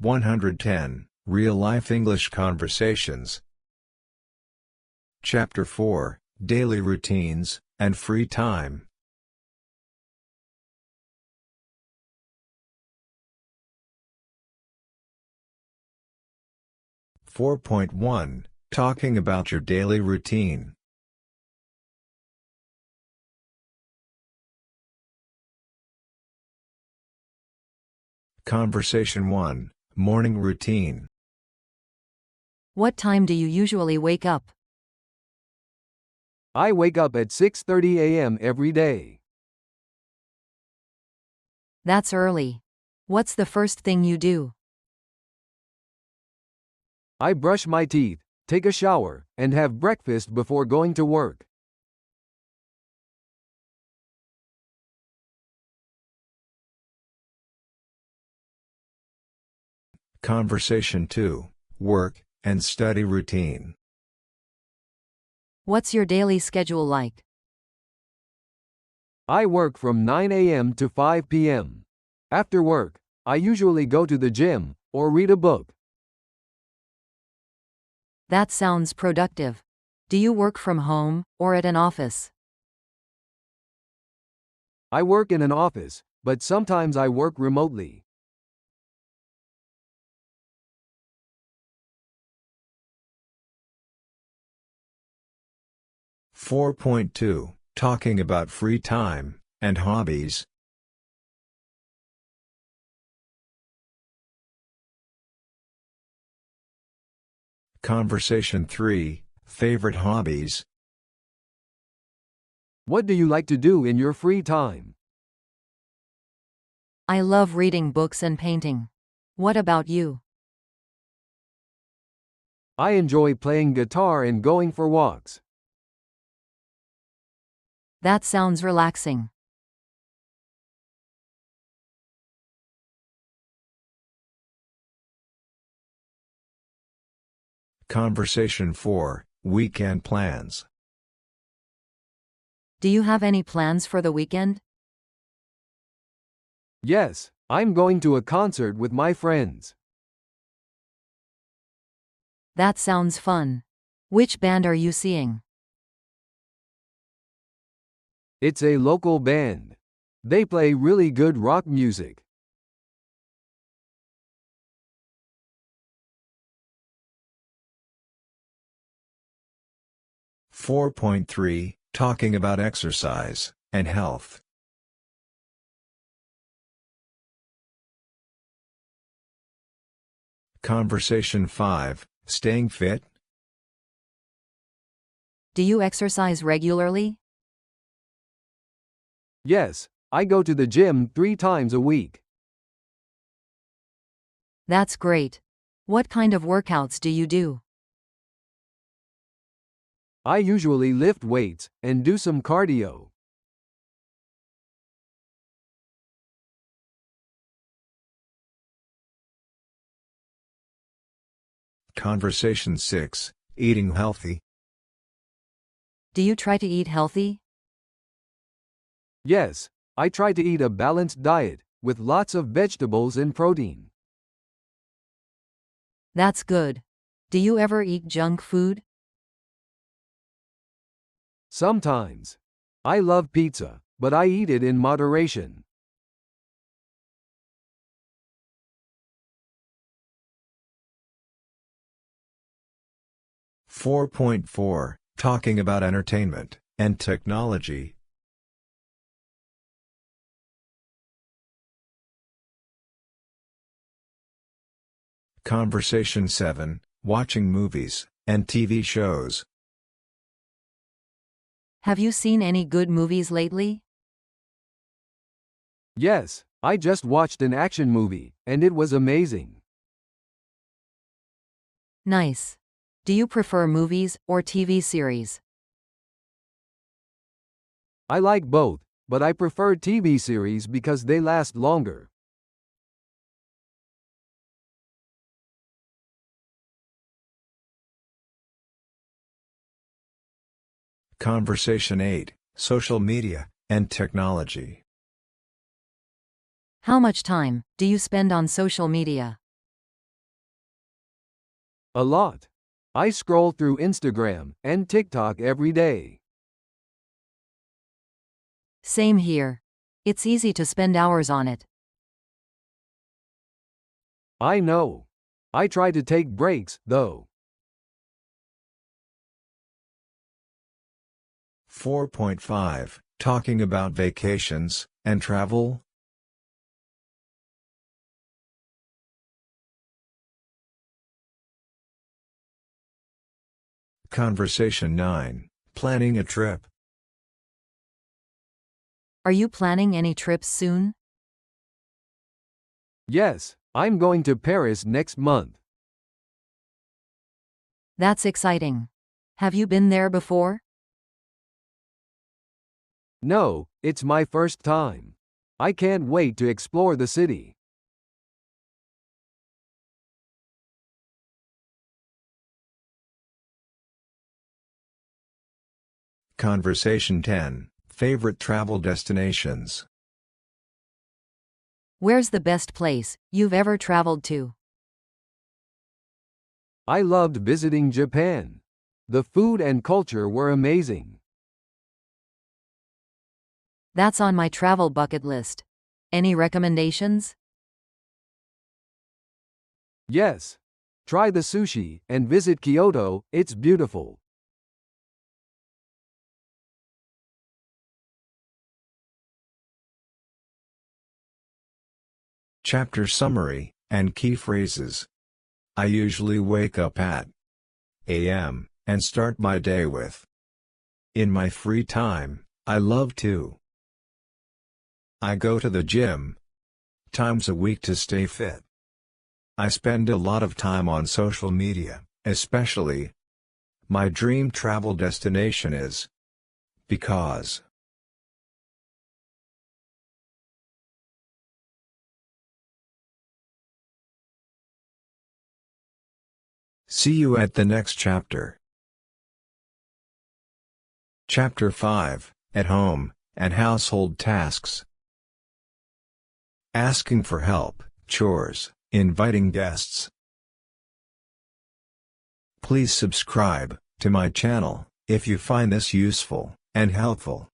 110. Real-life English Conversations. Chapter 4, Daily Routines, and Free Time. (4.1) Talking about your daily routine. Conversation 1, Morning Routine. What time do you usually wake up? I wake up at 6:30 a.m. every day. That's early. What's the first thing you do? I brush my teeth, take a shower, and have breakfast before going to work. Conversation 2, Work and Study Routine. What's your daily schedule like? I work from 9 a.m. to 5 p.m. After work, I usually go to the gym or read a book. That sounds productive. Do you work from home or at an office? I work in an office, but sometimes I work remotely. (4.2) Talking about free time and hobbies. Conversation 3, Favorite Hobbies. What do you like to do in your free time? I love reading books and painting. What about you? I enjoy playing guitar and going for walks. That sounds relaxing. Conversation 4, Weekend Plans. Do you have any plans for the weekend? Yes, I'm going to a concert with my friends. That sounds fun. Which band are you seeing? It's a local band. They play really good rock music. (4.3) Talking about exercise and health. Conversation 5, Staying fit. Do you exercise regularly? Yes, I go to the gym 3 times a week. That's great. What kind of workouts do you do? I usually lift weights and do some cardio. Conversation 6, Eating healthy. Do you try to eat healthy? Yes, I try to eat a balanced diet with lots of vegetables and protein. That's good. Do you ever eat junk food? Sometimes. I love pizza, but I eat it in moderation. (4.4) Talking about entertainment and technology. Conversation 7, Watching movies and TV shows. Have you seen any good movies lately? Yes, I just watched an action movie, and it was amazing. Nice. Do you prefer movies or TV series? I like both, but I prefer TV series because they last longer. Conversation 8, Social media and technology. How much time do you spend on social media? A lot. I scroll through Instagram and TikTok every day. Same here. It's easy to spend hours on it. I know. I try to take breaks, though. 4.5 Talking about vacations and travel. Conversation 9 Planning a trip. Are you planning any trips soon? Yes, I'm going to Paris next month. That's exciting. Have you been there before? No, it's my first time. I can't wait to explore the city. Conversation 10 Favorite travel destinations. Where's the best place you've ever traveled to? I loved visiting Japan. The food and culture were amazing. That's on my travel bucket list. Any recommendations? Yes. Try the sushi and visit Kyoto, it's beautiful. Chapter summary and key phrases. I usually wake up at a.m. and start my day with. In my free time, I love to. I go to the gym times a week to stay fit. I spend a lot of time on social media, especially. My dream travel destination is because. See you at the next chapter. Chapter 5 At Home and Household Tasks. Asking for help, chores, inviting guests. Please subscribe to my channel if you find this useful and helpful.